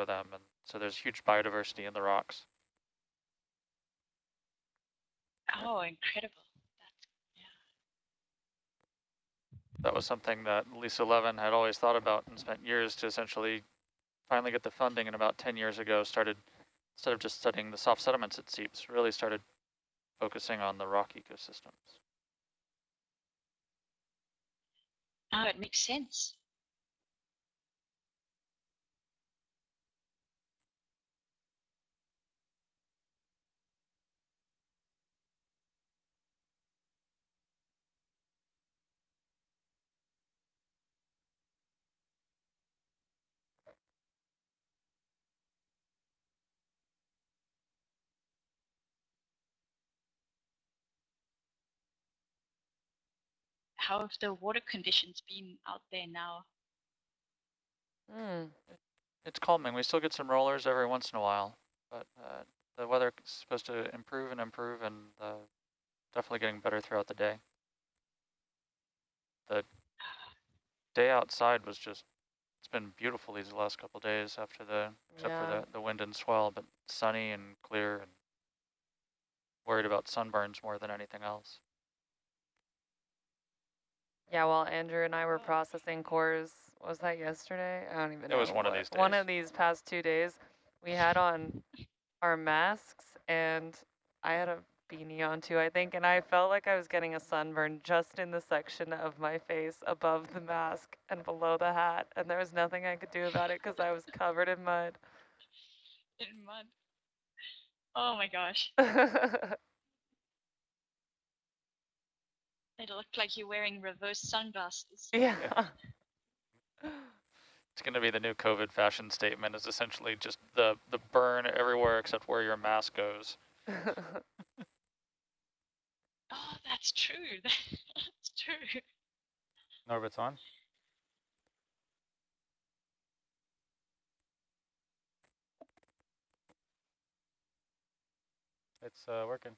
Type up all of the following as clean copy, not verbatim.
for them. And so there's huge biodiversity in the rocks. Oh, incredible. That was something that Lisa Levin had always thought about and spent years to essentially finally get the funding, and about 10 years ago started, instead of just studying the soft sediments it seeps, really started focusing on the rock ecosystems. Oh, it makes sense. How have the water conditions been out there now? It's calming. We still get some rollers every once in a while, but the weather is supposed to improve and improve, and definitely getting better throughout the day. The day outside was just, it's been beautiful these last couple of days after except for the wind and swell, but sunny and clear, and worried about sunburns more than anything else. Yeah, while Andrew and I were processing cores, was that yesterday? I don't even know. It was one of these days. One of these past 2 days, we had on our masks, and I had a beanie on too, I think, and I felt like I was getting a sunburn just in the section of my face above the mask and below the hat, and there was nothing I could do about it because I was covered in mud. In mud. Oh my gosh. It looked like you're wearing reverse sunglasses. Yeah. It's going to be the new COVID fashion statement, is essentially just the burn everywhere except where your mask goes. Oh, that's true. That's true. Norbit's on. It's working.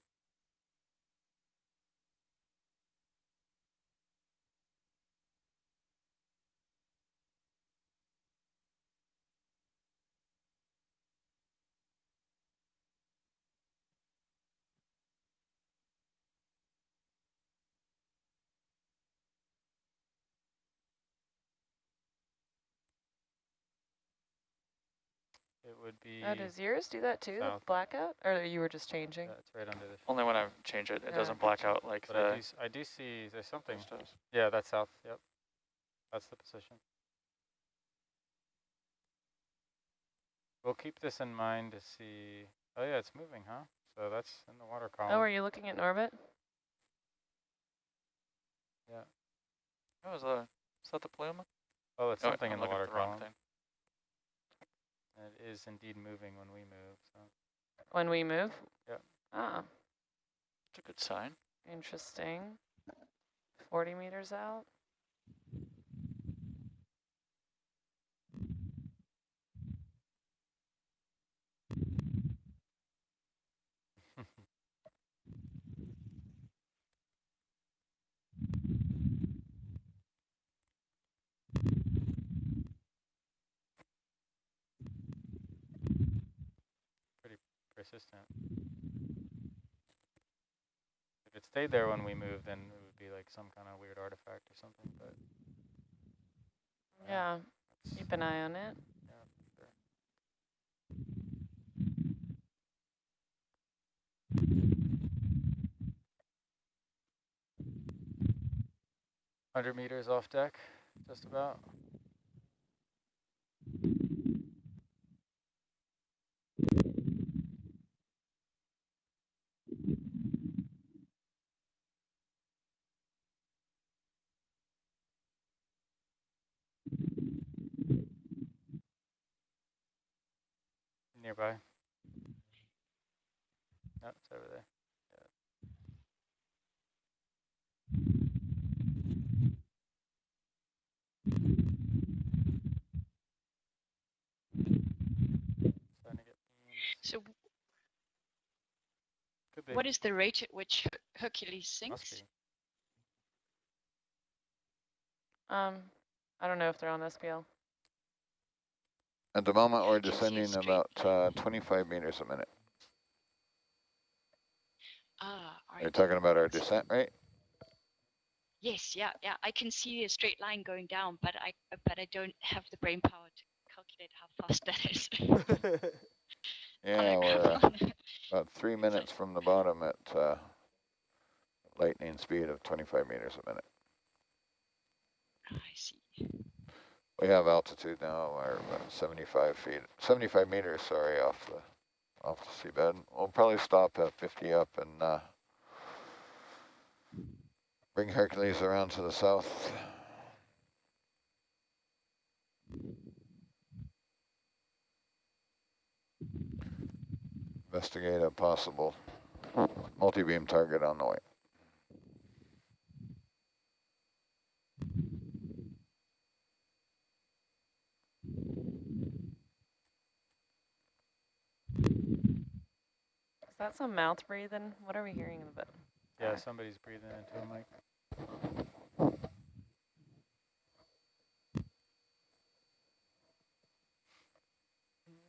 It would be. Oh, does yours do that too, south. the blackout? Or you were just changing? Yeah, it's right under the. Only when I change it, it doesn't black out like but I do see there's something. Yeah, that's south. Yep, that's the position. We'll keep this in mind to see. Oh yeah, it's moving, huh? So that's in the water column. Oh, are you looking at Norbit? Yeah. Oh, is that the plume? Oh, it's something in the water column. Thing. It is indeed moving when we move. So. When we move? Yeah. Ah. It's a good sign. Interesting. 40 meters out. Pretty persistent. If it stayed there when we moved, then it would be like some kind of weird artifact or something, but. Yeah, keep an eye on it. Yeah, sure. 100 meters off deck, just about. Nearby. No, it's over there. So could be. What is the rate at which Hercules sinks? I don't know if they're on SPL. At the moment, we're I can see a descending straight about line. 25 meters a minute. Ah, Are you right. talking about our descent rate? Yes, yeah, yeah. I can see a straight line going down, but I don't have the brain power to calculate how fast that is. Yeah, we're about 3 minutes from the bottom at lightning speed of 25 meters a minute. I see. We have altitude now. We're about 75 meters, sorry, off the seabed. We'll probably stop at 50 up and bring Hercules around to the south. Investigate a possible multi-beam target on the way. Is that some mouth breathing? What are we hearing in the bit? Yeah, somebody's breathing into a mic.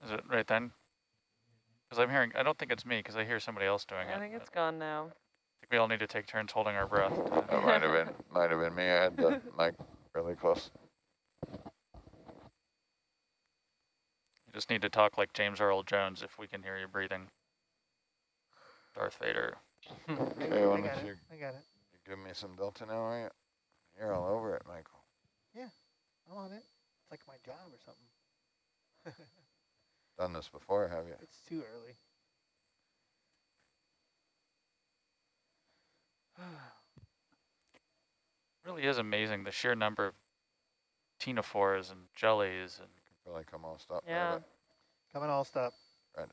Is it right then? Because I'm hearing, I don't think it's me because I hear somebody else doing it. I think it's gone now. I think we all need to take turns holding our breath. That might have been me. I had the mic really close. You just need to talk like James Earl Jones if we can hear you breathing. Darth Vader. Okay, why don't you I got it. give me some delta now, are you? You're all over it, Michael. Yeah, I'm on it. It's like my job or something. Done this before, have you? It's too early. Really is amazing the sheer number of ctenophores and jellies and Probably come all stop Yeah. there, Coming all stop. but right.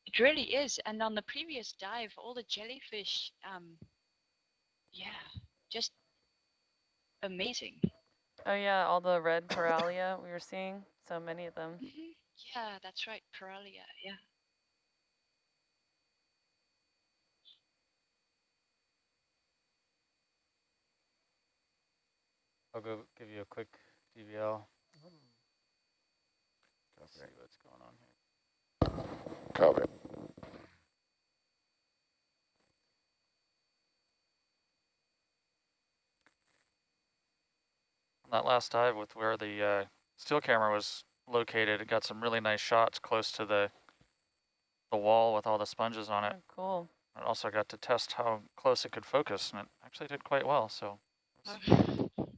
It really is. And on the previous dive, all the jellyfish, yeah, just amazing. Oh yeah, all the red Paralia we were seeing. So many of them. Yeah, that's right. Paralia, yeah. I'll go give you a quick DVL. See Copy. what's going on here. Copy. on that last dive with where the steel camera was located, it got some really nice shots close to the wall with all the sponges on it. Oh, cool. I also got to test how close it could focus, and it actually did quite well. So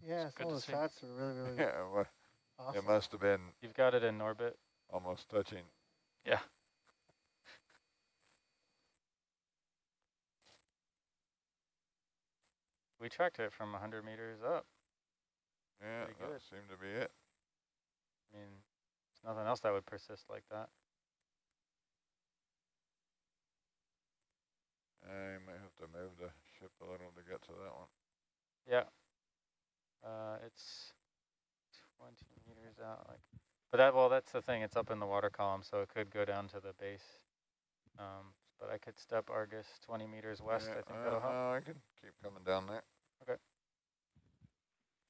Yeah, It's good some of to the see. shots were really, really Yeah, well, awesome. it must have been You've got it in orbit. almost touching. yeah, We tracked it from 100 meters up. Yeah, Pretty that good. seemed to be it. I mean, there's nothing else that would persist like that. I might have to move the ship a little to get to that one. Yeah. It's 20 meters out. But that's the thing. It's up in the water column, so it could go down to the base. But I could step Argus 20 meters west. Yeah, I think that'll help. no, I can keep coming down there.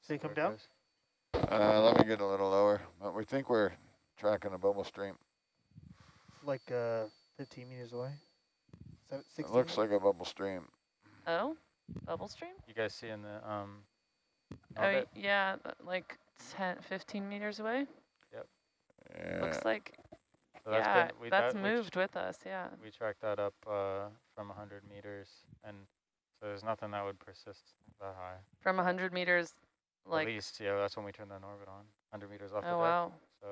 So you See come where it down? goes. Let me get a little lower. But we think we're tracking a bubble stream. It's like 15 meters away. 16? It looks like a bubble stream. Oh, bubble stream? You guys see in the Oh, orbit? yeah, like 10, 15 meters away. Yeah. Looks like, So that's yeah, been, that's moved with us, yeah. We tracked that up from 100 meters, and so there's nothing that would persist that high. From 100 meters, like, At least, yeah, that's when we turned that orbit on. 100 meters off the oh, deck. wow. So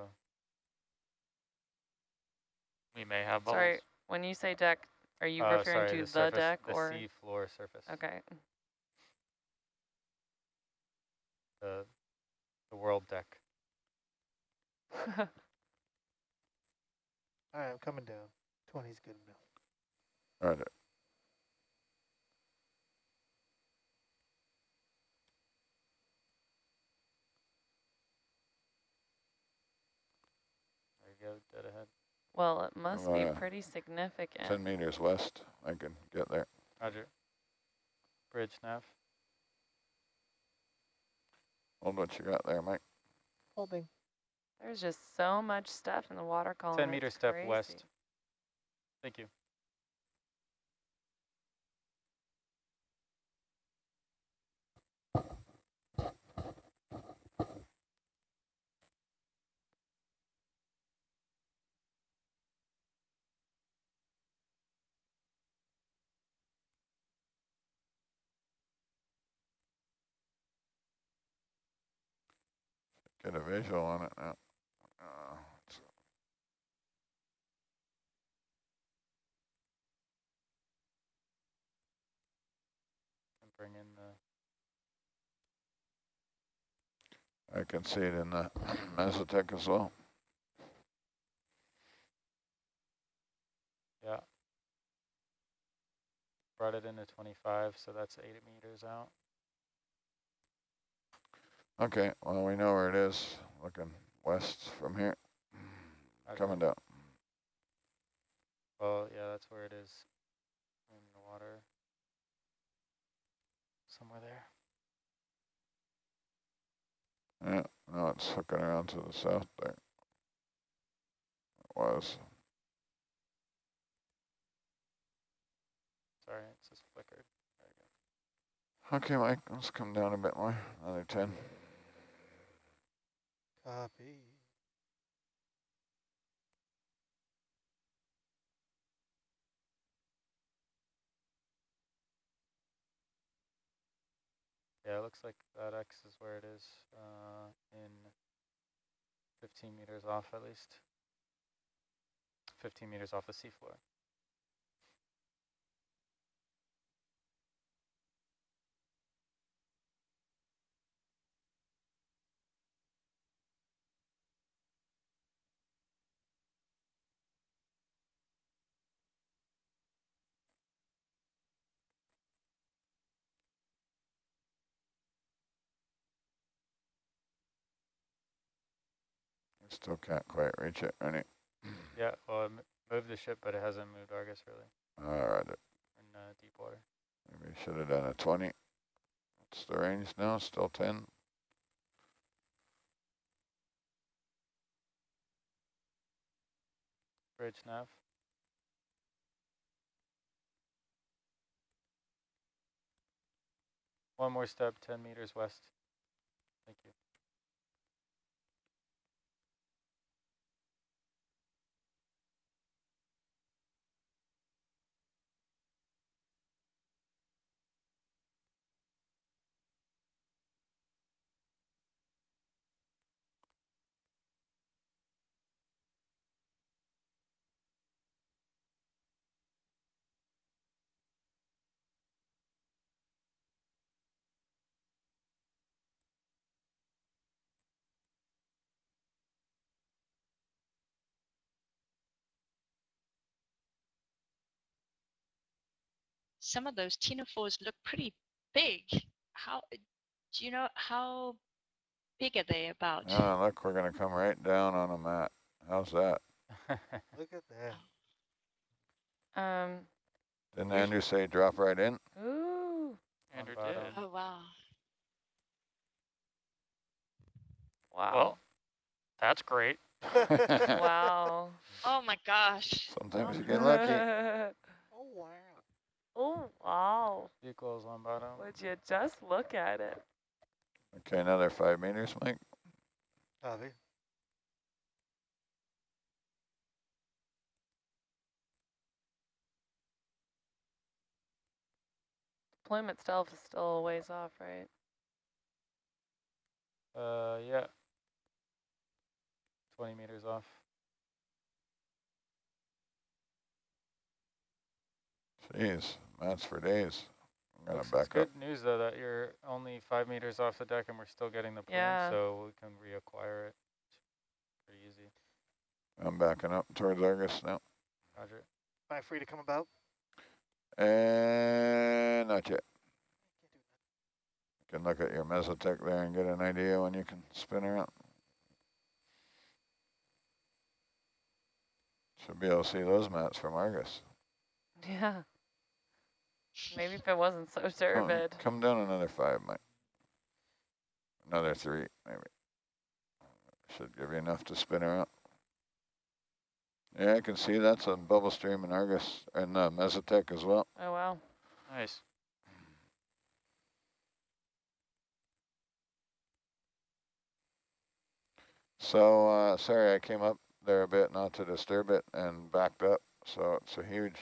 we may have bubbles. Sorry, when you say deck, are you referring sorry, to the surface, deck the or? sea floor surface. Okay. The world deck. All right, I'm coming down. 20's good enough. Right. There you go, dead ahead. Well, it must be Wow. pretty significant. 10 meters west. I can get there. Roger. Bridge nav. Hold what you got there, Mike. Holding. There's just so much stuff in the water column. 10 meter it's step crazy. west. Thank you. Get a visual on it now. And bring in the. I can see it in the Mesotech as well. Yeah. Brought it into 25, so that's 8 meters out. Okay, well, we know where it is. Looking west from here. Roger. Coming down. Well, yeah, that's where it is. In the water. Somewhere there. Yeah, no, it's hooking around to the south there. It was. Sorry, it's just flickered. There we go. Okay, Mike, let's come down a bit more. Another 10. Copy. Yeah, it looks like that X is where it is in 15 meters off at least. 15 meters off the seafloor. Still can't quite reach it, right? Yeah, well, it moved the ship, but it hasn't moved Argus really. All right, In deep water. maybe should have done a 20. What's the range now? Still 10. Bridge nav. One more step, 10 meters west. Thank you. Some of those ctenophores look pretty big. How do you know how big are they about? Look, we're going to come right down on a mat. How's that? Look at that. Didn't Andrew say drop right in? Ooh. Andrew bottom. did. Oh wow. Wow. Well, that's great. Wow. Oh my gosh. Sometimes you get lucky. Oh, wow. Oh, wow. Equals one bottom. Would you just look at it? Okay, another 5 meters, Mike. Copy. Deployment itself is still a ways off, right? Yeah. 20 meters off. Jeez, mats for days. I'm going to It's back up. good news though that you're only 5 meters off the deck and we're still getting the plume, Yeah. so we can reacquire it. Pretty easy. I'm backing up towards Argus now. Roger. Am I free to come about? And not yet. You can look at your Mesotech there and get an idea when you can spin around. Should be able to see those mats from Argus. Yeah. Maybe if it wasn't so turbid. Come down another 5, Mike. Another 3, maybe. Should give you enough to spin around. Yeah, I can see that's a bubble stream in Argus and Mesotech as well. Oh, wow. Nice. So, sorry, I came up there a bit not to disturb it and backed up. So it's a huge,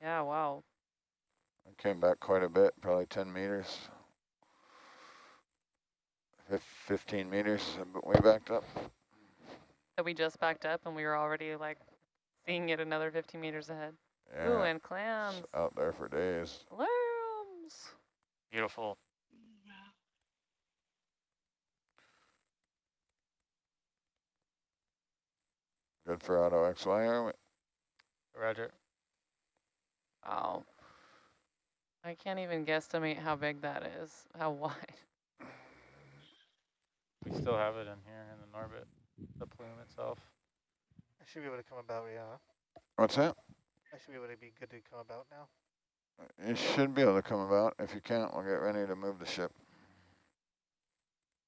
Yeah, wow. I came back quite a bit, probably 10 meters. 15 meters, but we backed up. So we just backed up and we were already like seeing it another 15 meters ahead. Yeah, Ooh, and clams. it's out there for days. Clams. Beautiful. Wow. Good for auto XY, are we? Roger. Wow. I can't even guesstimate how big that is, how wide. We still have it in here in the orbit, the plume itself. I should be able to come about, yeah. What's that? I should be able to be good to come about now. You should be able to come about. If you can't, we'll get ready to move the ship.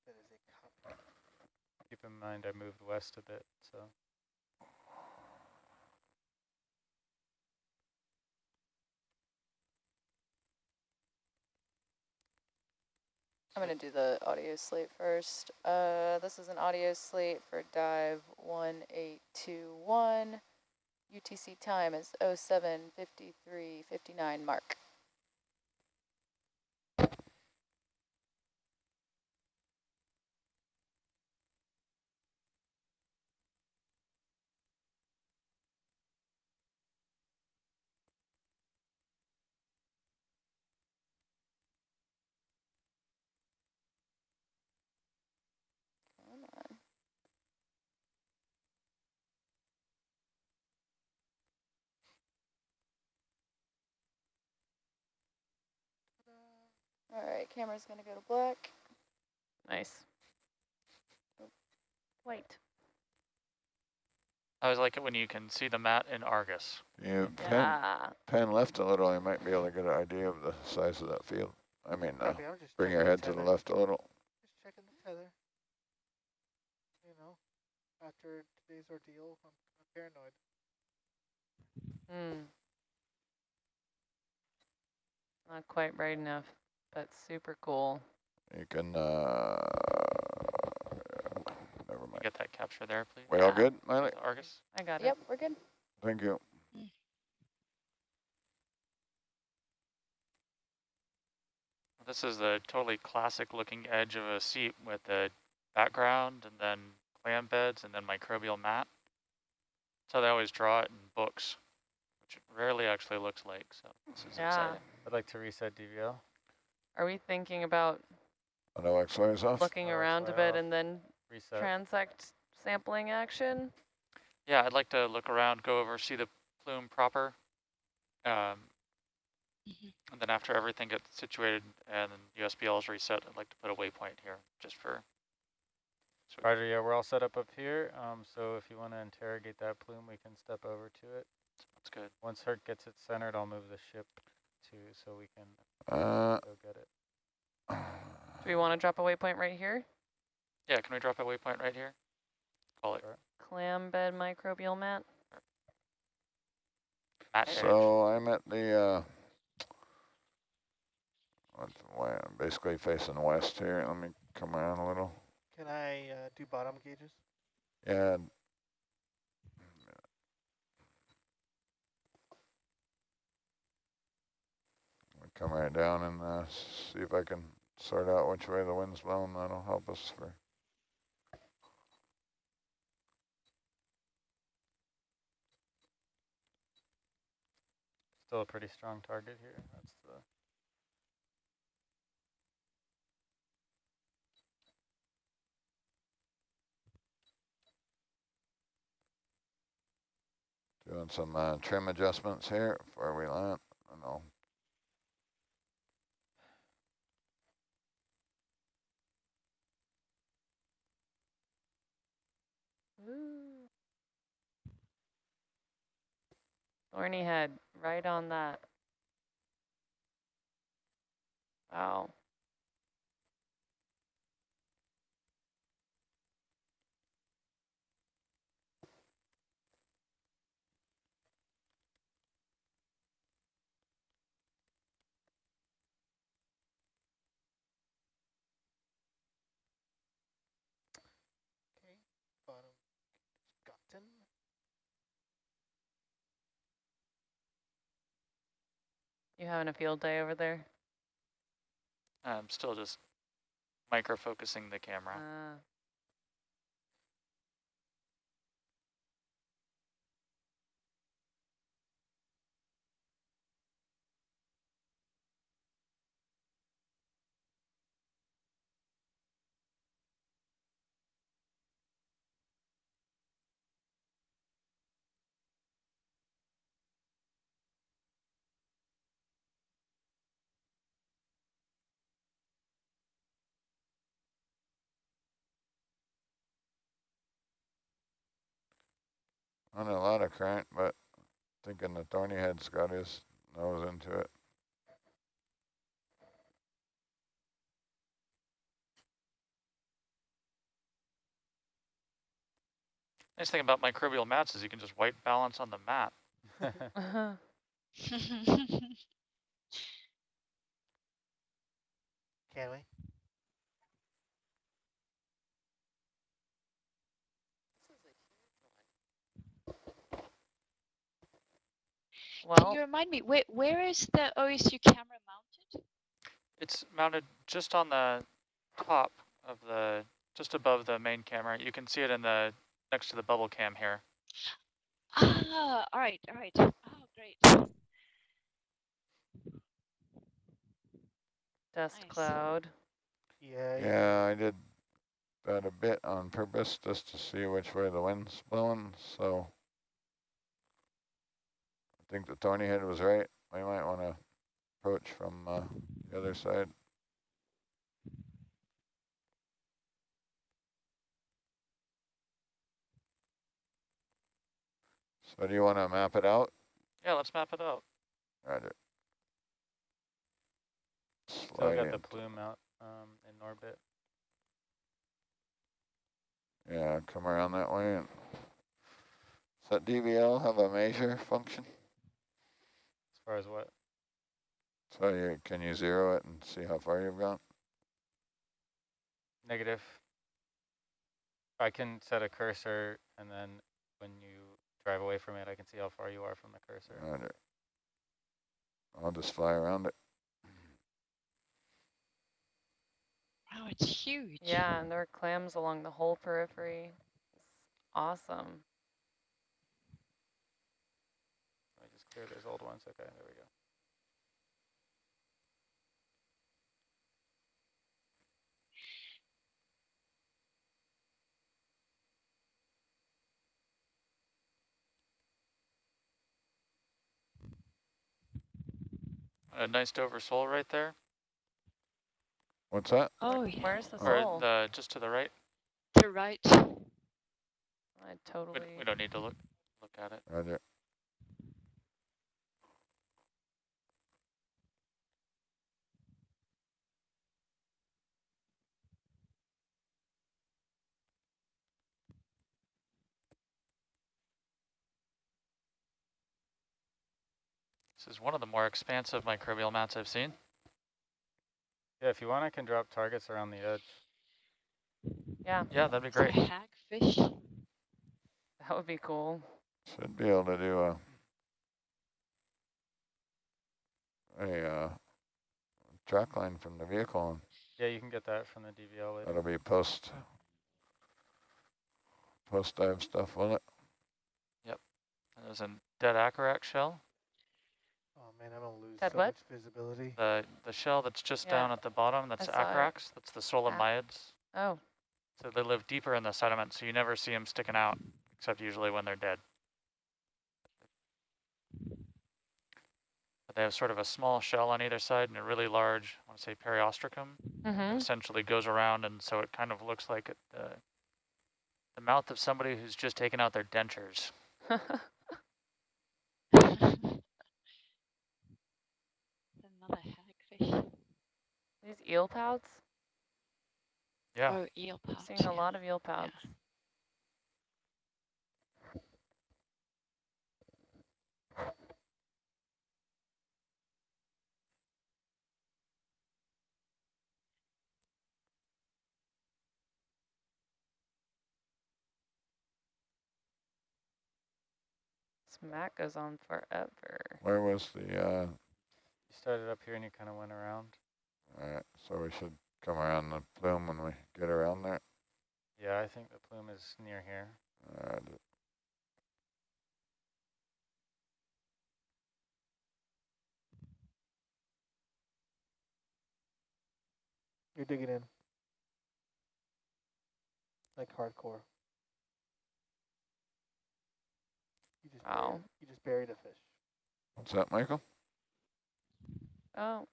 That is a copy. Keep in mind I moved west a bit, so. I'm going to do the audio slate first. This is an audio slate for dive 1821. UTC time is 07:53:59 mark. Come on. All right, camera's going to go to black. Nice. White. I always like it when you can see the mat in Argus. You Yeah. pan left a little, you might be able to get an idea of the size of that field. I mean, Copy, I'm just bring checking your the head to the tether. left a little. Just checking the tether. You know, after today's ordeal, I'm paranoid. Not quite bright enough, but super cool. You can, never mind. Get that capture there, please. We all good, Miley? The Argus. I got it. Yep, we're good. Thank you. This is the totally classic looking edge of a seep with the background and then clam beds and then microbial mat. That's how they always draw it in books, which it rarely actually looks like, so this is exciting. I'd like to reset DVL. Are we thinking about No XY is off. looking Oh, around a XY bit off. and then Reset. transect sampling action? Yeah, I'd like to look around, go over, see the plume proper. And then after everything gets situated and USBL is reset, I'd like to put a waypoint here just for. Roger, yeah, we're all set up here. So if you want to interrogate that plume, we can step over to it. That's good. Once Herc gets it centered, I'll move the ship to so we can go get it. Do we want to drop a waypoint right here? Yeah, can we drop a waypoint right here? Call it Clam bed microbial mat. mat edge. So I'm at the, basically facing west here. Let me come around a little. Can I do bottom gauges? Yeah. Come right down and see if I can sort out which way the wind's blowing. That'll help us for. Still a pretty strong target here. That's the. Doing some trim adjustments here before we land. I know. Ooh. Thorny head, right on that. Wow. You having a field day over there? I'm still just micro-focusing the camera. On a lot of current, but thinking the thorny head's got his nose into it. Nice thing about microbial mats is you can just white balance on the mat. Can we? Can Well, you remind me, where is the OSU camera mounted? It's mounted just on the top of the, just above the main camera. You can see it in the, next to the bubble cam here. Ah, all right. Oh, great. dust Nice. cloud. Yeah. Yeah, I did that a bit on purpose just to see which way the wind's blowing. So I think the thorny head was right. We might want to approach from the other side. So do you want to map it out? Yeah, let's map it out. Roger. Still Slide got the in. plume out in orbit. Yeah, come around that way. And does that DVL have a measure function? As far as what? So can you zero it and see how far you've gone? Negative. I can set a cursor, and then when you drive away from it, I can see how far you are from the cursor. Roger. I'll just fly around it. Wow, it's huge. Yeah, and there are clams along the whole periphery. It's awesome. Let me just clear those old ones. Okay, there we go. A nice Dover sole right there, What's that? Oh, yeah. Where's the Oh. or soul? the just to the right. To right. I totally. We don't need to look at it. Roger. This is one of the more expansive microbial mats I've seen. Yeah, if you want, I can drop targets around the edge. Yeah, Yeah, that'd be Is there great. a hagfish? that would be cool. Should be able to do a track line from the vehicle. And Yeah, you can get that from the DVL later. that'll be post dive stuff, will it? Yep. And there's a dead acrorac shell. Oh man, I'm gonna lose Dead so what? much visibility. The shell that's just Yeah, down at the bottom, that's I saw it. acroracs. That's the solomyids. Oh, So they live deeper in the sediment, so you never see them sticking out, except usually when they're dead. But they have sort of a small shell on either side and a really large, I want to say periostracum, mm-hmm. essentially goes around, and so it kind of looks like the mouth of somebody who's just taken out their dentures. Another hagfish. These eel pouts? Yeah. Oh, eel pouch. Seeing a lot of eel pouts. Yeah. This mat goes on forever. Where was the started up here and you kind of went around. All right, so we should come around the plume when we get around there. Yeah, I think the plume is near here. All right. You're digging in. Like hardcore. Wow. You just buried a fish. What's that, Michael? Oh,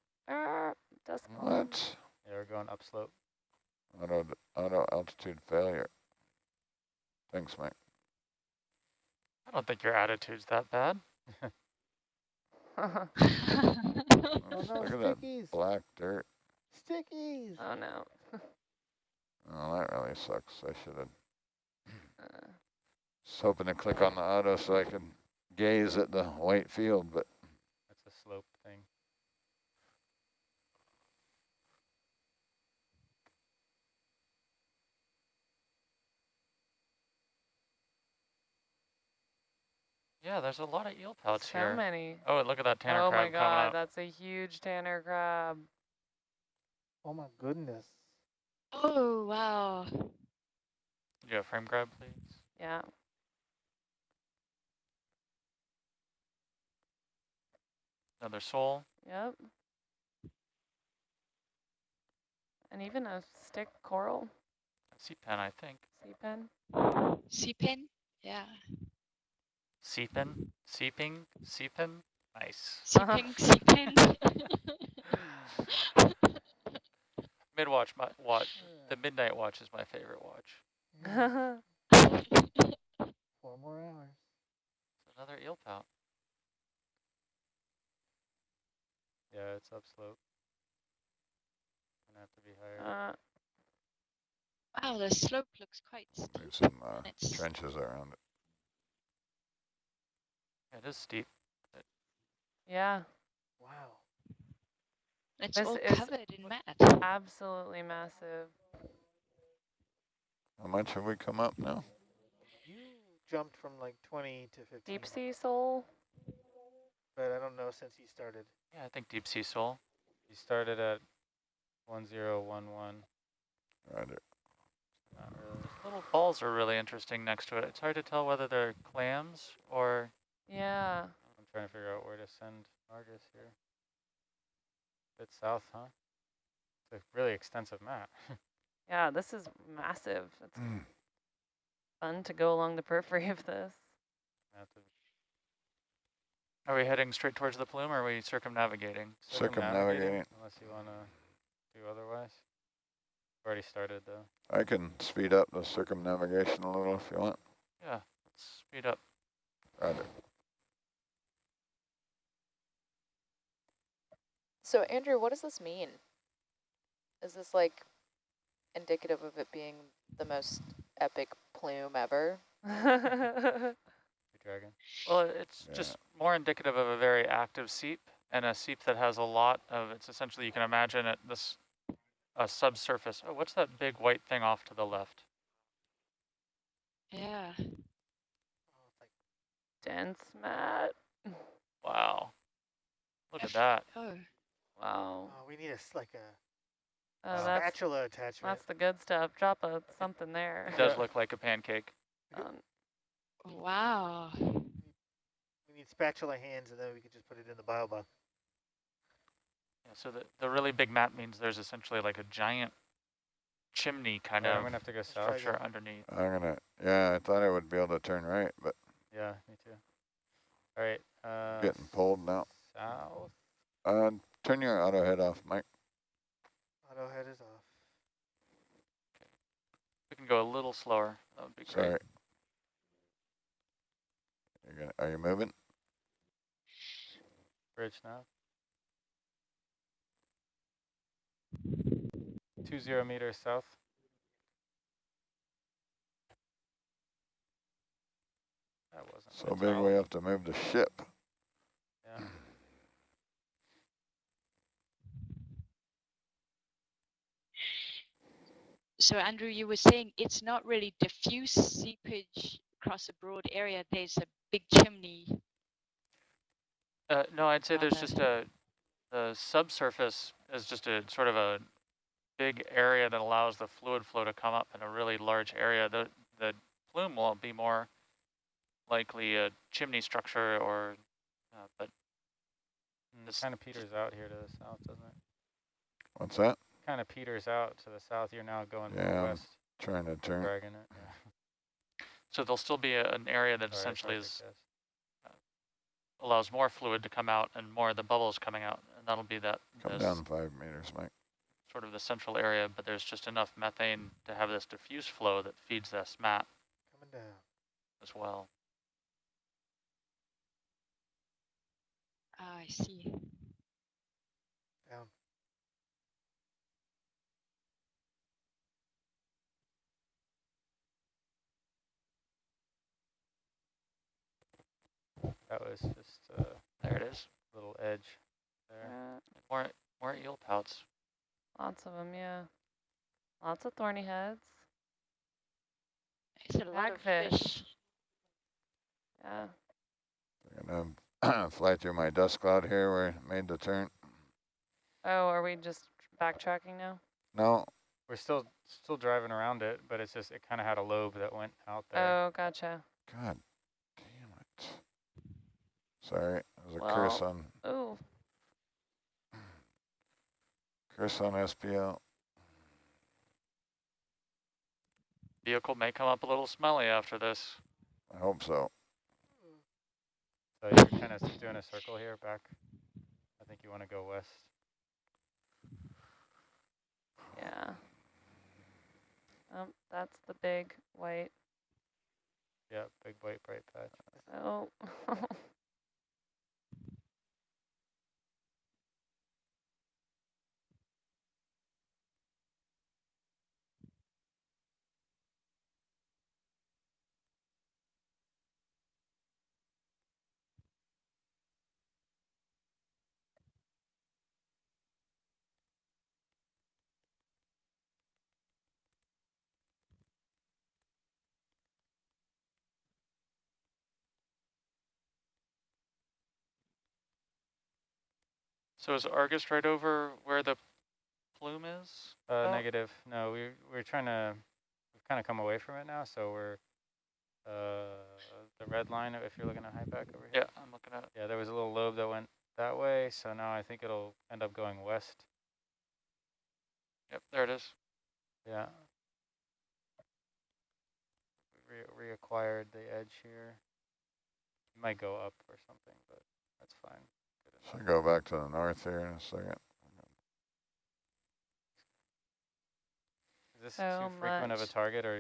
dust cloud. What? Yeah, we're going upslope. Auto altitude failure. Thanks, Mike. I don't think your attitude's that bad. Oh no, Look at that stickies! black dirt. Stickies! Oh no. Oh, that really sucks. I should have. Was hoping to click on the auto so I could gaze at the white field, but That's a slope thing. Yeah, there's a lot of eel pouts So here. many. Oh, look at that tanner Oh crab my coming god, up. that's a huge tanner crab. Oh my goodness. Oh, wow. You got a frame grab, please? Yeah. Another sole. Yep. And even a stick coral. Sea pen, I think. Sea pen. C-pin? Yeah. Seepin? Seeping? Seepin? Nice. C-ping, C-pin. Mid-watch, the midnight watch is my favorite watch. 4 more hours. Another eel pout. Yeah, it's upslope. Gonna have to be higher. Wow, the slope looks quite steep. there's some It's trenches around it. It is steep. Yeah, Wow. it's This all is- covered in mat. absolutely massive. How much have we come up now? You jumped from like 20 to 15. Deep sea sole. But I don't know since you started. Yeah, I think deep sea sole. You started at 1011. Roger. Not really. Little balls are really interesting next to it. It's hard to tell whether they're clams or... Yeah. I'm trying to figure out where to send Argus here. Bit south, huh? It's a really extensive map. Yeah, this is massive. It's fun to go along the periphery of this. Have to Are we heading straight towards the plume or are we circumnavigating? Circumnavigating. unless you want to do otherwise. Already started though. I can speed up the circumnavigation a little if you want. Yeah, let's speed up. Roger. So Andrew, what does this mean? Is this like indicative of it being the most epic plume ever? Hey, Dragon. Well, it's Yeah. just more indicative of a very active seep and a seep that has a lot of, it's essentially, you can imagine it, this a subsurface. Oh, what's that big white thing off to the left? Yeah. Oh, it's like, Dense mat. Wow. Look at that. Oh. Wow. oh, we need like a Oh, that's spatula attachment. that's the good stuff. Drop something there. It does look like a pancake. Wow. We need spatula hands, and then we could just put it in the bio box. Yeah, so the really big mat means there's essentially like a giant chimney kind Yeah, I'm of gonna have to go try south. structure underneath. Yeah, I thought I would be able to turn right, but Yeah, me too. All right. getting pulled now. South. Turn your auto head off, Mike. Auto head is off. We can go a little slower. That would be great. Sorry. Are you moving? Bridge now. 20 meters south. That wasn't So big we have to move the ship. Yeah. So Andrew, you were saying it's not really diffuse seepage across a broad area. There's a big chimney. No, I'd say there's Rather. just a the subsurface is just a sort of a big area that allows the fluid flow to come up in a really large area. The plume will be more likely a chimney structure or, but It kind of peters out here to the south, doesn't it? What's that? Kind of peters out to the south. You're now going more Yeah, I'm west, trying to turn. dragging it. Yeah. so there'll still be an area that Sorry, essentially it's is hard to guess. allows more fluid to come out and more of the bubbles coming out, and that'll be that Come down 5 meters, Mike. sort of the central area, but there's just enough methane to have this diffuse flow that feeds this mat Coming down. as well. Ah, I see. Down. That was just There it is. a little edge there. More eel pouts. Lots of them, yeah. Lots of thorny heads. It's a lot of fish. Yeah. We're gonna fly through my dust cloud here where I made the turn. Oh, are we just backtracking now? No, We're still driving around it, but it's just, it kind of had a lobe that went out there. Oh, gotcha. God damn it. Sorry, there's a Well, curse on Oh, SPL. Vehicle may come up a little smelly after this. I hope so. So you're kind of doing a circle here back. I think you want to go west. yeah. That's the big white. Yeah, big white bright patch. Oh. So is Argus right over where the plume is? Negative. No, we're trying to, we've kind of come away from it now, so we're the red line, if you're looking at HIPAC over here. Yeah, I'm looking at it. Yeah, there was a little lobe that went that way, so now I think it'll end up going west. Yep, there it is. Yeah. Reacquired the edge here. It might go up or something, but that's fine. So go back to the north here in a second. Is this So too frequent of a much. target, or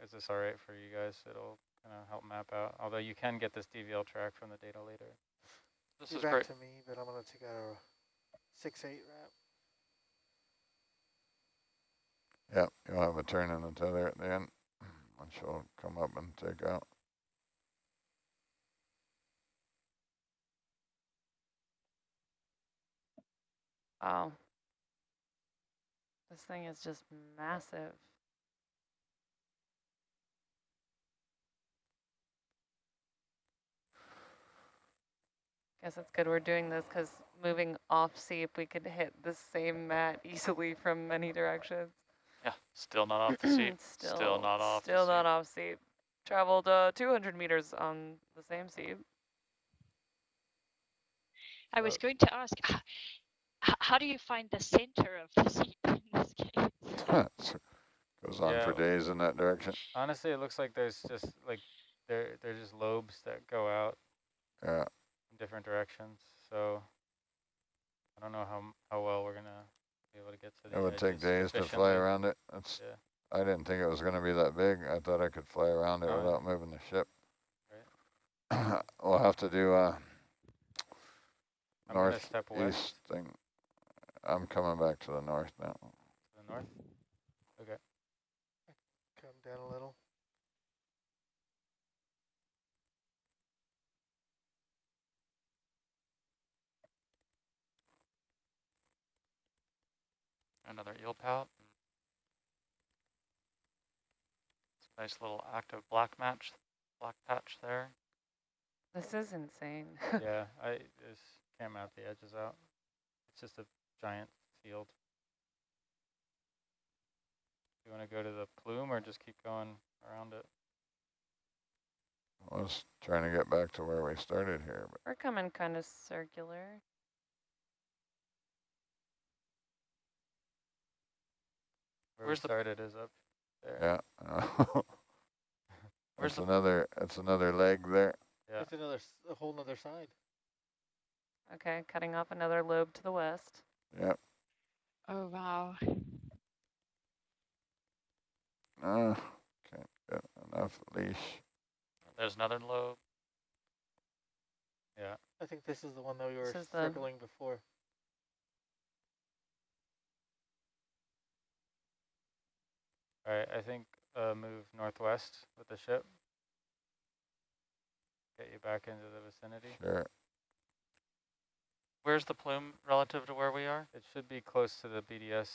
is this all right for you guys? It'll kind of help map out. Although you can get this DVL track from the data later. This Be is back great. to me, but I'm gonna take out a 6-8 wrap. Yep, you'll have a turn in the tether at the end, which will come up and take out. Wow. This thing is just massive. Guess it's good we're doing this because moving off seep, we could hit the same mat easily from many directions. Yeah, still not off the seat. Still not off the Still not seat. off seep. Traveled 200 meters on the same seep. I was going to ask, how do you find the center of the seep in this case? Goes on for Yeah. days in that direction. Honestly, it looks like there's just like there's just lobes that go out Yeah, in different directions. So I don't know how well we're gonna be able to get to the it would take edges days to fly efficiently. around it. That's. Yeah. I didn't think it was going to be that big. I thought I could fly around it Oh, yeah. without moving the ship. Right. We'll have to do I'm gonna step west northeast thing. I'm coming back to the north now. to the north. Okay. Come down a little. Another eel pout. It's a nice little active black patch there. This is insane. Yeah, I just can't map the edges out. It's just a giant field. You want to go to the plume or just keep going around it? I was trying to get back to where we started here, but We're coming kind of circular. Where Where's we started is up there. yeah. Where's That's another leg there. Yeah. It's a whole nother side. Okay, cutting off another lobe to the west. Yep. Oh, wow. Can't get enough leash. There's another lobe. Yeah. I think this is the one that we were This is the- circling before. All right, I think move northwest with the ship. Get you back into the vicinity. Sure. Where's the plume relative to where we are? It should be close to the BDS,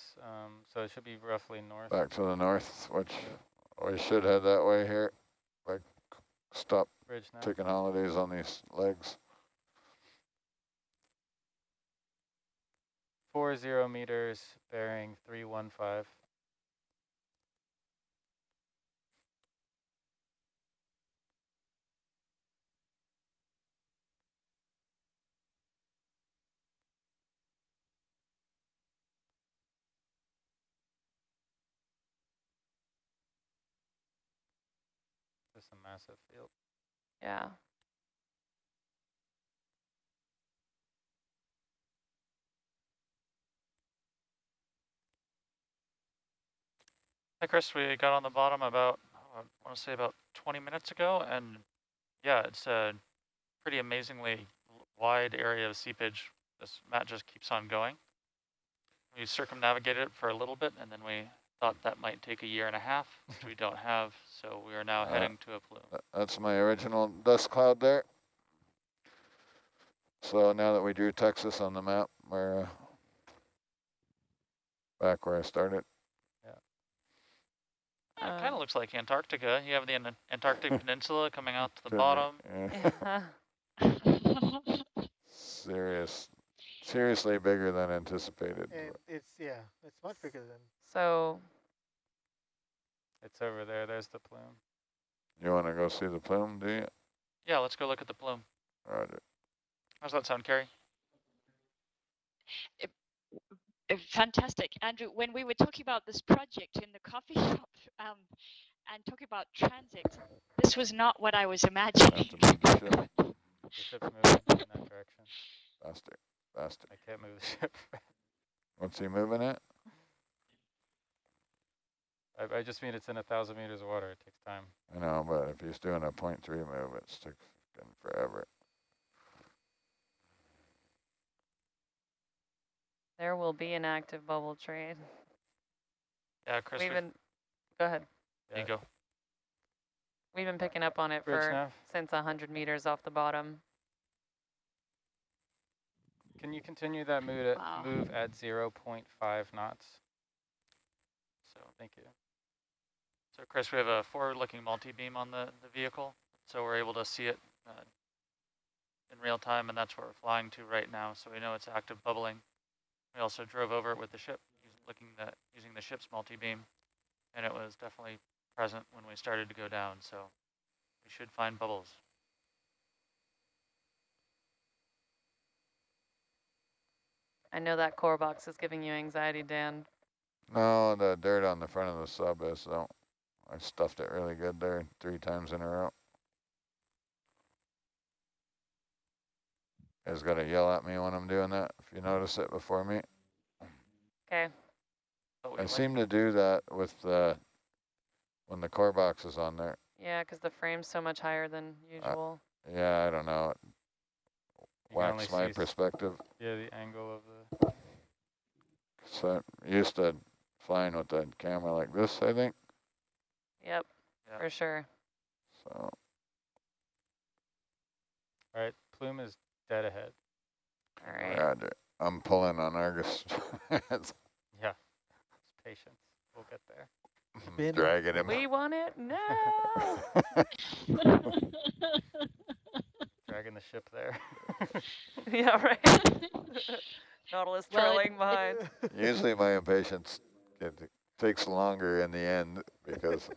so it should be roughly north. Back to the north, which we should head that way here. Like, stop Bridge now. taking holidays on these legs. 40 meters, bearing 315. This is a massive field. Yeah. Hey, Chris, we got on the bottom about, I want to say about 20 minutes ago, and yeah, it's a pretty amazingly wide area of seepage. This mat just keeps on going. We circumnavigated it for a little bit, and then we thought that might take 1.5 years, which we don't have, so we are now heading to a plume. That's my original dust cloud there. So now that we drew Texas on the map, we're back where I started. It kind of looks like Antarctica. You have the Antarctic Peninsula coming out to the Could be, bottom. yeah. Seriously bigger than anticipated. And it's much bigger than. So It's over there. There's the plume. You want to go see the plume, do you? Yeah, let's go look at the plume. Roger. How's that sound, Carrie? Fantastic. Andrew, when we were talking about this project in the coffee shop and talking about transit, this was not what I was imagining. Have to move the ship. The ship's moving in that direction. Faster, faster. I can't move the ship. What's he moving at? I just mean it's in 1,000 meters of water. It takes time. I know, but if he's doing a 0.3 move, it's taking forever. there will be an active bubble trade. Yeah, Chris, We've been, go ahead. there you go. We've been picking up on it Bridge for nav. since 100 meters off the bottom. Can you continue that move Wow. at 0.5 knots? So, Thank you. so Chris, we have a forward-looking multi-beam on the vehicle, so we're able to see it in real time, and that's where we're flying to right now, so we know it's active bubbling. We also drove over it with the ship, using the ship's multi-beam, and it was definitely present when we started to go down, so we should find bubbles. I know that core box is giving you anxiety, Dan. No, the dirt on the front of the sub is, though. I stuffed it really good there 3 times in a row. You guys got to yell at me when I'm doing that, if you notice it before me. Okay. But we I like- seem to do that with when the core box is on there. Yeah, because the frame's so much higher than usual. Yeah, I don't know. It You can only whacks my see perspective. Yeah, the angle of the. So I'm used to flying with the camera like this, I think. Yep, Yeah. for sure. So All right, plume is dead ahead. All right. roger. I'm pulling on Argus. Yeah, it's patience. We'll get there. Bin. Dragging him. We want it? No! Dragging the ship there. Yeah, right. Nautilus Well, trailing behind. Usually my impatience takes longer in the end because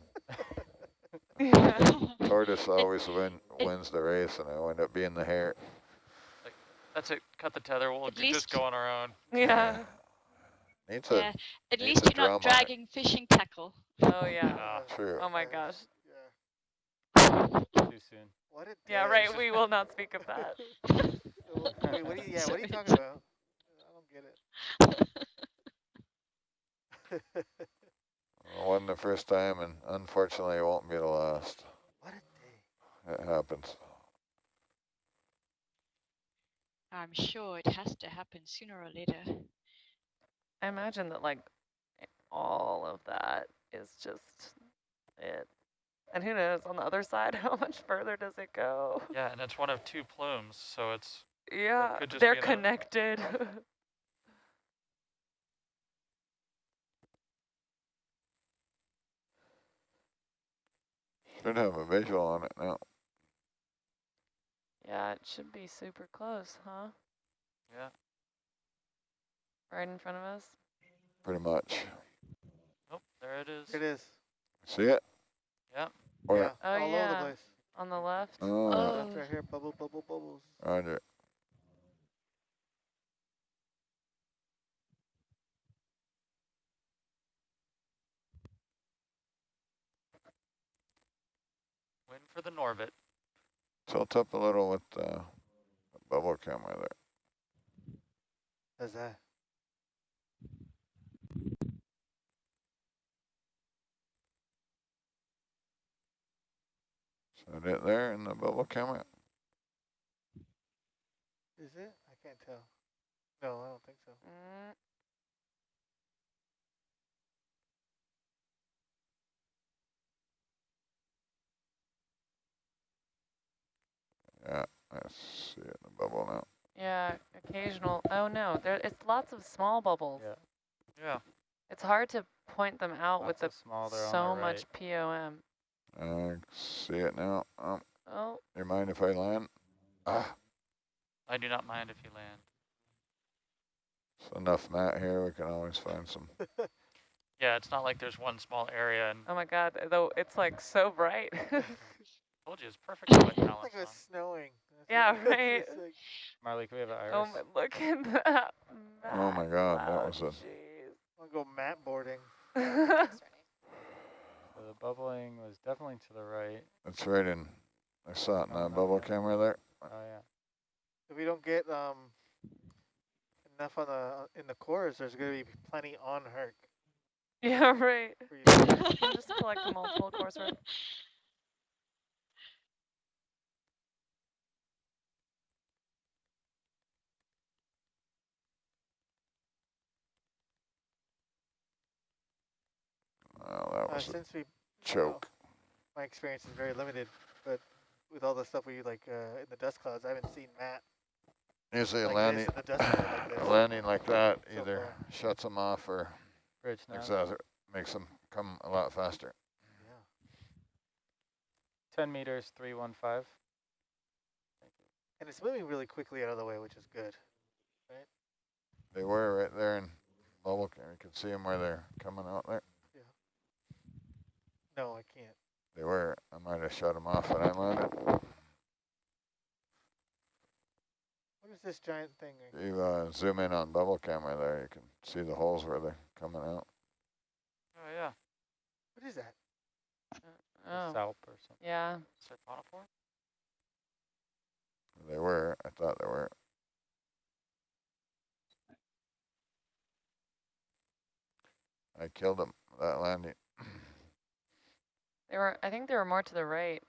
Yeah. tortoise always wins the race, and I wind up being the hare. Like, that's it. Cut the tether. We'll At just least- go on our own. Yeah. Needs yeah, at needs least a you're not drum on it. dragging fishing tackle. Oh yeah. True. Oh my gosh. Yeah. Too soon. What a day. Yeah, right. We will not speak of that. Wait, what are you, yeah, what are you Sorry. talking about? I don't get it. It wasn't the first time, and unfortunately, it won't be the last. What a day. It happens. I'm sure it has to happen sooner or later. I imagine that like all of that is just it. And who knows on the other side, how much further does it go? Yeah, and it's one of 2 plumes, so it's Yeah, could just they're be another- connected. Should have a visual on it now. Yeah, it should be super close, huh? yeah. Right in front of us. Pretty much. Oh, there it is. It is. See it? Yeah. Or Yeah, Oh, all over the yeah. place. On the left. Oh, Left right here, bubble, bubble, bubbles. Roger. Win for the Norbit. Tilt up a little with the bubble camera there. How's that? Set it there in the bubble camera. Is it? I can't tell. No, I don't think so. Yeah, I see it in the bubble now. Yeah, occasional. Oh no, it's lots of small bubbles. Yeah. Yeah. It's hard to point them out Lots with the of small there on so the much right. POM. I see it now. Oh, You mind if I land? Ah, I do not mind if you land. it's enough mat here. We can always find some. Yeah, it's not like there's one small area and oh my God, though it's like so bright. told you it's perfect to put It's balance like it was on. snowing. That's Yeah, what- right. it's like- Marley, can we have an iris? Oh my, look at that. Oh my God, that Wow, was a- jeez. I'll go mat boarding. So the bubbling was definitely to the right. It's right in. I saw it in Oh, that no, bubble yeah. camera there. Oh yeah. If we don't get enough on in the cores, there's going to be plenty on Herc. Yeah, right. For you to You can just collect the multiple coursework. Well, that was a since we choke. my experience is very limited, but with all the stuff we like in the dust clouds, I haven't seen Matt Usually a like landing, this in the dust cloud like this. a landing like that So either far. shuts them off or Bridge now. makes them come a lot faster. Yeah. 10 meters, 315. And it's moving really quickly out of the way, which is good. They were right there in bubble camera. You can see them where they're coming out there. No, I can't. They were. I might have shut them off when I landed. What is this giant thing? You zoom in on bubble camera there, you can see the holes where they're coming out. Oh yeah. What is that? Oh, Salp or something. yeah. Siphonophore? They were. I thought they were. I killed them that landing. I think they were more to the right.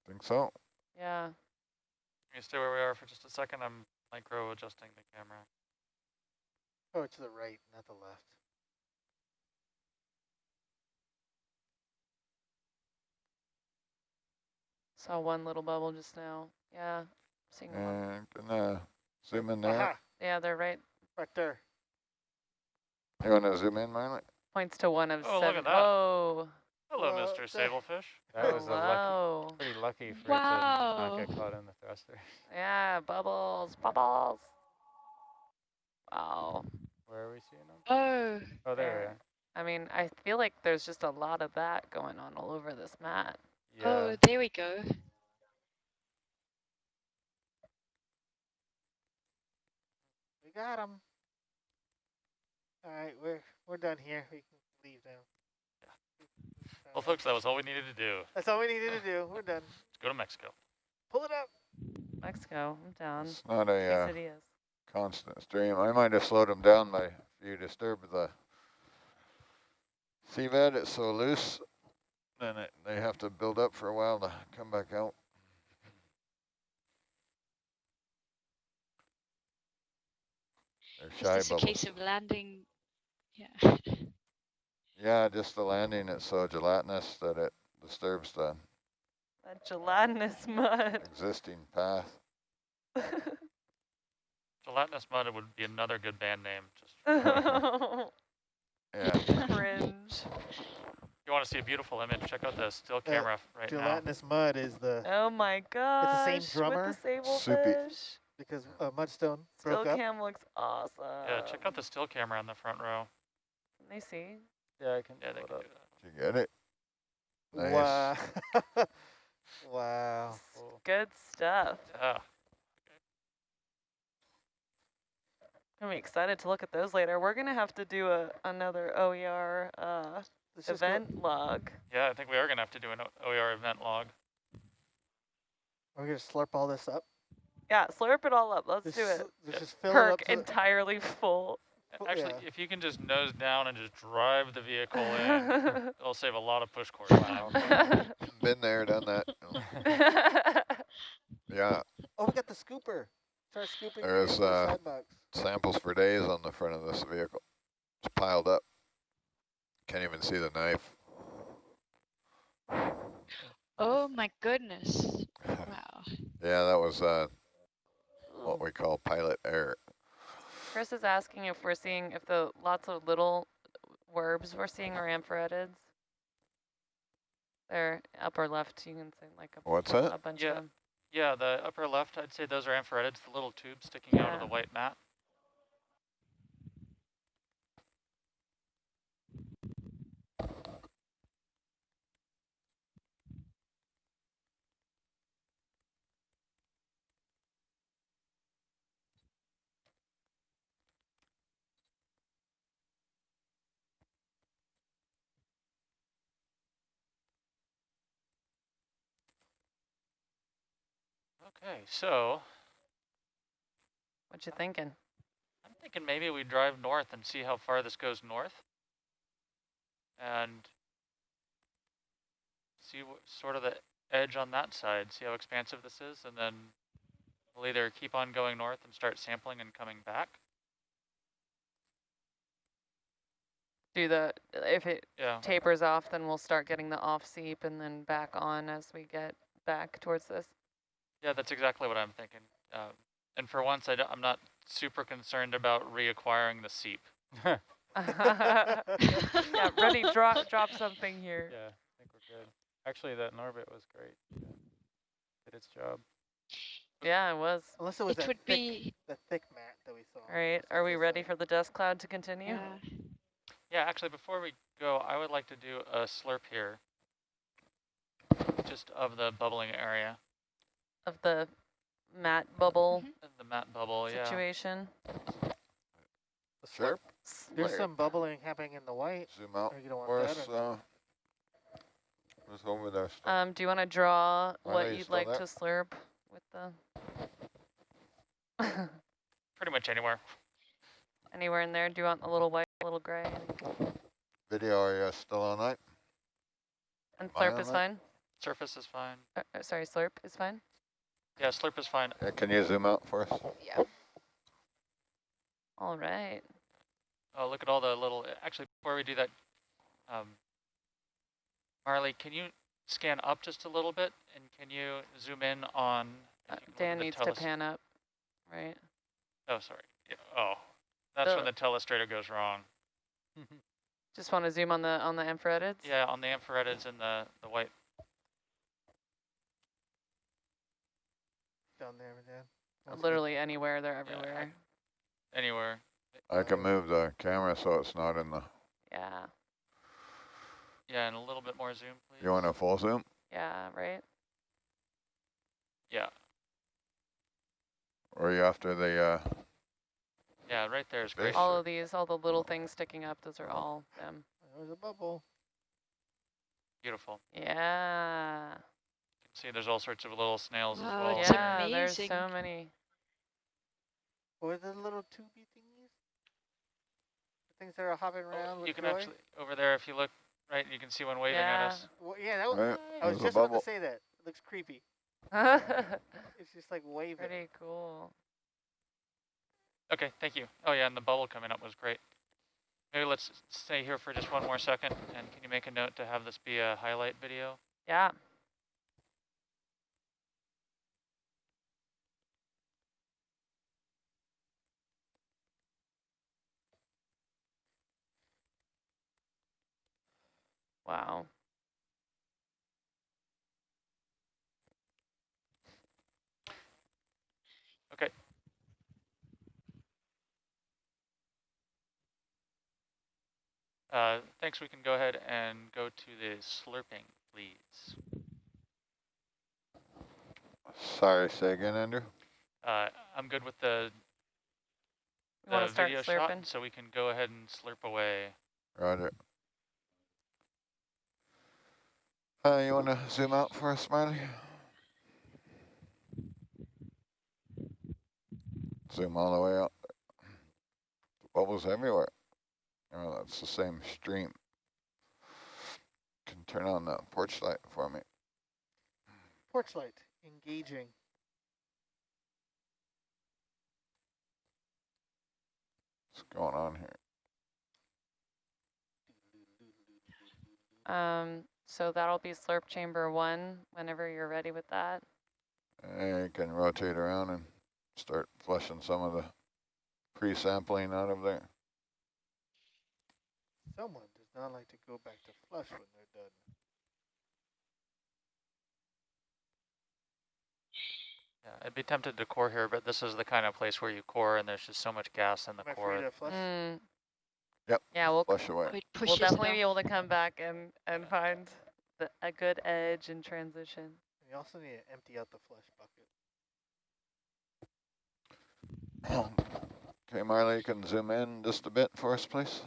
Think so? Yeah. Can you stay where we are for just a second? I'm micro adjusting the camera. Oh, to the right, not the left. Saw one little bubble just now. Yeah. Seeing one. And gonna zoom in there. Aha! Yeah, they're right. Right there. You want to zoom in, Miley? Points to one of Oh, look seven. at that. Oh. Hello, Well, Mr. Sablefish. That was a lucky, Hello. pretty lucky for it to Wow. not get caught in the thruster. Yeah, bubbles, bubbles. Wow. Where are we seeing them? Oh, Oh, there we There. are. I mean, I feel like there's just a lot of that going on all over this mat. Yeah. oh, there we go. We got them. All right, we're done here. We can leave now. Well, folks, that was all we needed to do. That's all we needed to do. We're done. Let's go to Mexico. Pull it up. Mexico, I'm down. It's not a Quesadillas. constant stream. I might have slowed them down by if you disturb the seabed. It's so loose, then they have to build up for a while to come back out. They're Is shy this a bubbles. case of landing? Yeah. Yeah, just the landing. It's so gelatinous that it disturbs the That gelatinous mud. existing path. Gelatinous Mud would be another good band name. Just Yeah. Cringe. if you want to see a beautiful image, check out the still camera right now. Gelatinous Mud is the Oh my gosh. same drummer. With the sable Soupy. fish. because Mudstone Still broke up. cam looks awesome. Yeah, check out the still camera in the front row. Can they see? Yeah, I can Yeah, they pull can it do up. that. Did you get it? Nice. Wow. Wow. Cool. Good stuff. Yeah. I'm excited to look at those later. We're gonna have to do another OER Let's just go- event log. Yeah, I think we are going to have to do an OER event log. We're gonna slurp all this up. Yeah, slurp it all up. Let's do it. Just fill it up. Perk To the, entirely full. Actually, yeah. if you can just nose down and just drive the vehicle in, it'll save a lot of push course. Wow. Been there, done that. Yeah, Oh, we got the scooper. Start scooping There's, into the side box. samples for days on the front of this vehicle. It's piled up. Can't even see the knife. Oh my goodness. Wow. Yeah, that was what we call pilot error. Chris is asking if we're seeing if the lots of little werbs we're seeing are amphiretids. They're upper left. You can see like What's a that? bunch Yeah. of them. Yeah, the upper left, I'd say those are amphiretids, the little tubes sticking out of the white mat. Okay, so What you thinking? I'm thinking maybe we drive north and see how far this goes north. And see what sort of the edge on that side, see how expansive this is, and then we'll either keep on going north and start sampling and coming back. If it Yeah, tapers off, then we'll start getting the off seep and then back on as we get back towards this. yeah, that's exactly what I'm thinking. And for once, I'm not super concerned about reacquiring the seep. Yeah, ready, drop something here. Yeah, I think we're good. Actually, that Norbit was great. Yeah. Did its job. Yeah, it was. Unless it was It would thick, be, the thick mat that we saw. All right, are we ready for the dust cloud to continue? yeah. Yeah, actually, before we go, I would like to do a slurp here, just of the bubbling area, Of the mat bubble of the mat bubble. Yeah. situation. The Sure. slurp. There's Slurp. some bubbling happening in the white. Zoom out Or you don't want for that, us. or- What's over there still? Do you want to draw Are what they you'd still like there? to slurp with the Pretty much anywhere. anywhere in there? Do you want a little white, a little gray? Video, are you still online? And Am I slurp on is that? fine? Surface is fine. Sorry, slurp is fine? Yeah, slurp is fine. Can you zoom out for us? Yeah. All right. Oh, look at all the little, actually, before we do that, Marley, can you scan up just a little bit? And can you zoom in on, if you can look at Dan the needs to pan up, right? Oh, sorry. Yeah, oh, that's when the telestrator goes wrong. Just want to zoom on the amphiretids? Yeah, on the amphiretids and the white. Down there, man. Literally anywhere, they're everywhere. Anywhere. I can move the camera so it's not in the. Yeah. Yeah, and a little bit more zoom, please. You want a full zoom? Yeah, right? Yeah. Or are you after the? Yeah, right there is great. All of these, all the little things sticking up, those are all them. There's a bubble. Beautiful. Yeah. You can see there's all sorts of little snails as Wow, well. it's Yeah, there's amazing. so many. Or the little tubey thingies? The things that are hopping around Oh, with you can joy? actually, over there, if you look, right, you can see one waving at Yeah. us. Well, yeah, that was, Right, I was there's a just about bubble. to say that. It looks creepy. It's just like waving. Pretty cool. Okay, thank you. Oh yeah, and the bubble coming up was great. Maybe let's stay here for just one more second, and can you make a note to have this be a highlight video? Yeah. Wow. Okay. Thanks, we can go ahead and go to the slurping, please. Sorry, say again, Andrew. I'm good with the You want to start video slurping? shot, so we can go ahead and slurp away. Roger. You want to zoom out for us, Smiley? Zoom all the way out. Bubbles everywhere. Oh, that's the same stream. Can turn on the porch light for me. Porch light. Engaging. What's going on here? So that'll be slurp chamber 1 whenever you're ready with that. You can rotate around and start flushing some of the pre-sampling out of there. Someone does not like to go back to flush when they're done. Yeah, I'd be tempted to core here, but this is the kind of place where you core, and there's just so much gas in the Am I core. free to flush? Yep. Yeah, we'll Flush away. It we'll pushes definitely them. be able to come back and find a good edge and transition. You also need to empty out the flush bucket. Okay, Marley, you can zoom in just a bit for us, please.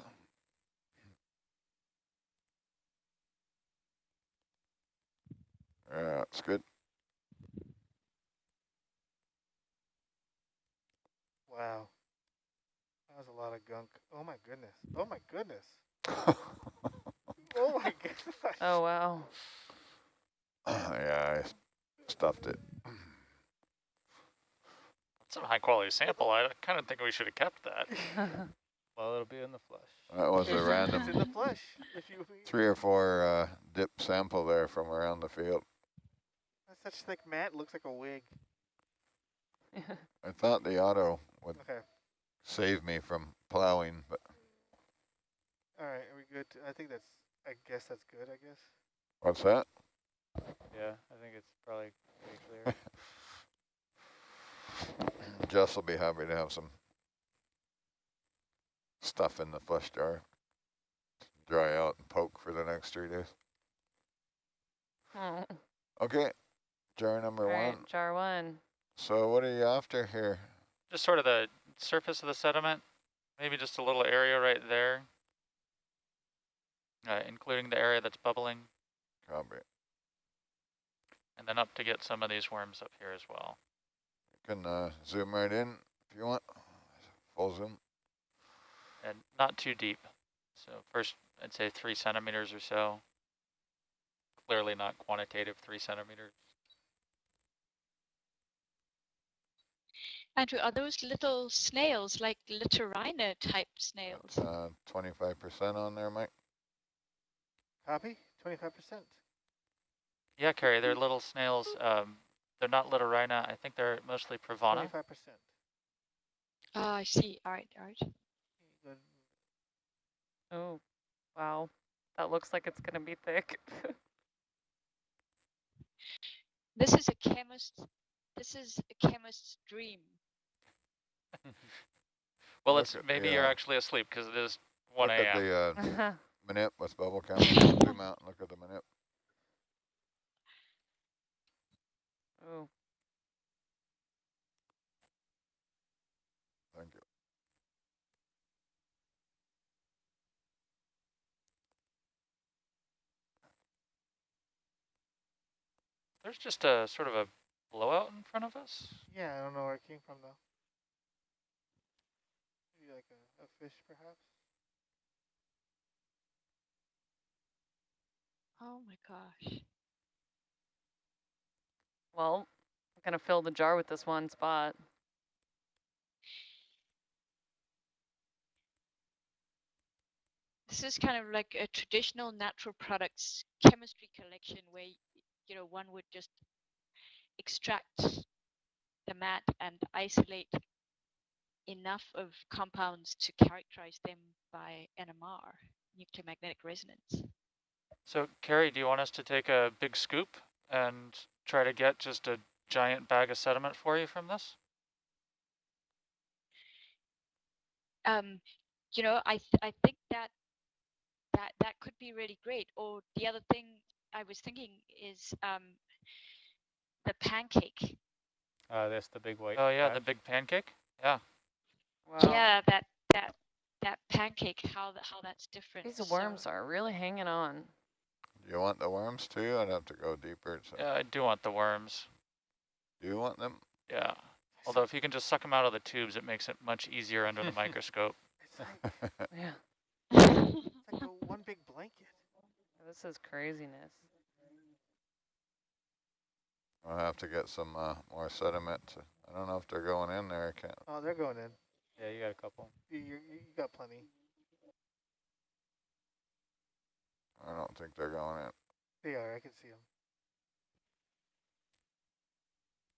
Yeah, that's good. Wow. That was a lot of gunk. Oh my goodness. Oh my goodness. Oh my gosh. Oh, wow. Yeah, I stuffed it. That's a high quality sample. I kind of think we should have kept that. Well, it'll be in the flush. That was a It's in random the flush. If you 3 or 4 dip sample there from around the field. That's such thick mat, looks like a wig. I thought the auto would Okay. save me from plowing, but All right, are we good? I guess that's good, I guess. what's that? Yeah, I think it's probably pretty clear. Jess will be happy to have some stuff in the flush jar. Dry out and poke for the next 3 days. Oh. Okay, jar number All 1. right, jar 1. So what are you after here? Just sort of the surface of the sediment, maybe just a little area right there, including the area that's bubbling, Copy. and then up to get some of these worms up here as well. You can zoom right in if you want. Full zoom. And not too deep. So first, I'd say 3 centimeters or so. Clearly not quantitative 3 centimeters. Andrew, are those little snails, like Littorina type snails? 25% on there, Mike. Copy? 25%. Yeah, Carrie, they're little snails. They're not Littorina. I think they're mostly Pravana. 25%. Ah, I see. All right, all right. Good. Oh, wow. That looks like it's going to be thick. This is a chemist's dream. Well, Look it's at maybe the, you're actually asleep because it is 1 look at a.m. the manip with bubble count. Zoom out and look at the manip. Oh, Thank you. There's just a sort of a blowout in front of us. Yeah, I don't know where it came from though. Maybe like a fish perhaps. Oh my gosh. well, I'm gonna fill the jar with this one spot. This is kind of like a traditional natural products chemistry collection where, you know, one would just extract the mat and isolate enough of compounds to characterize them by NMR, nuclear magnetic resonance. So, Carrie, do you want us to take a big scoop and try to get just a giant bag of sediment for you from this? You know, I think that could be really great. Or the other thing I was thinking is the pancake. That's the big white Oh yeah, patch. the big pancake. Yeah. Wow. Yeah, that pancake. How that's different. These worms are really hanging on. Do you want the worms too? I'd have to go deeper. So. Yeah, I do want the worms. Do you want them? Yeah. Although if you can just suck them out of the tubes, it makes it much easier under the microscope. It's like, Yeah, it's like a one big blanket. this is craziness. I'll have to get some more sediment. I don't know if they're going in there. I can't. Oh, they're going in. Yeah, you got a couple. You got plenty. I don't think they're going in. They are. I can see them.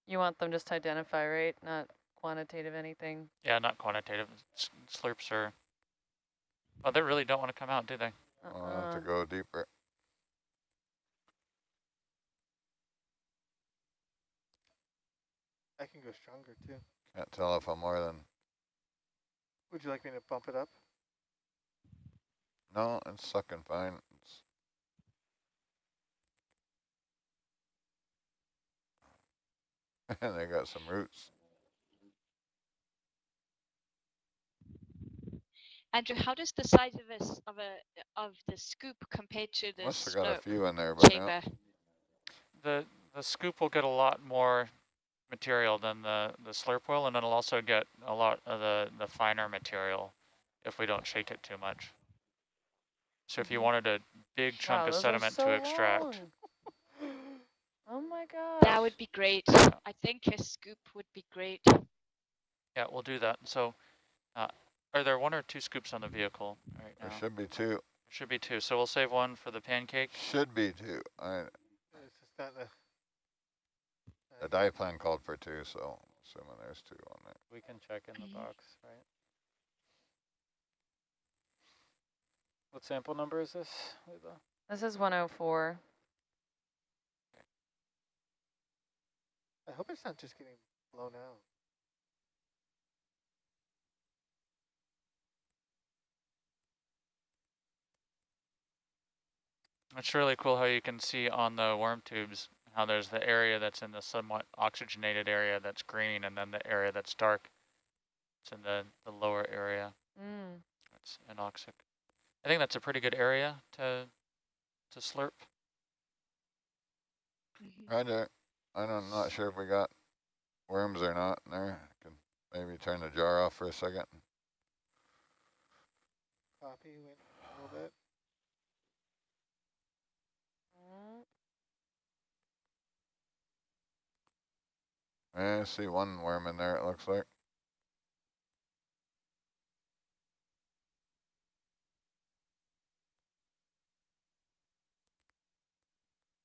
You want them just to identify, right? Not quantitative anything. Yeah, not quantitative. Slurps are. Oh, they really don't want to come out, do they? I'll have to go deeper. I can go stronger too. Can't tell if I'm more than. Would you like me to bump it up? No, it's sucking fine. And they got some roots. Andrew, how does the size of the scoop compare to the Must have got a slurp few in there, but chamber? The scoop will get a lot more material than the slurp will, and it'll also get a lot of the finer material if we don't shake it too much. So if you wanted a big chunk of sediment to extract. Oh my god. That would be great. I think a scoop would be great. Yeah, we'll do that. So are there 1 or 2 scoops on the vehicle right now? there should be 2. Should be 2. So we'll save 1 for the pancake. Should be 2. It's just not The die plan called for 2, so assuming there's 2 on there. We can check in the box, right? What sample number is this, Lila? This is 104. I hope it's not just getting blown out. It's really cool how you can see on the worm tubes how there's the area that's in the somewhat oxygenated area that's green, and then the area that's dark. It's in the lower area. It's anoxic. I think that's a pretty good area to slurp. Roger. I'm not sure if we got worms or not in there. I can maybe turn the jar off for a second. Copy went a little bit. I see 1 worm in there, it looks like.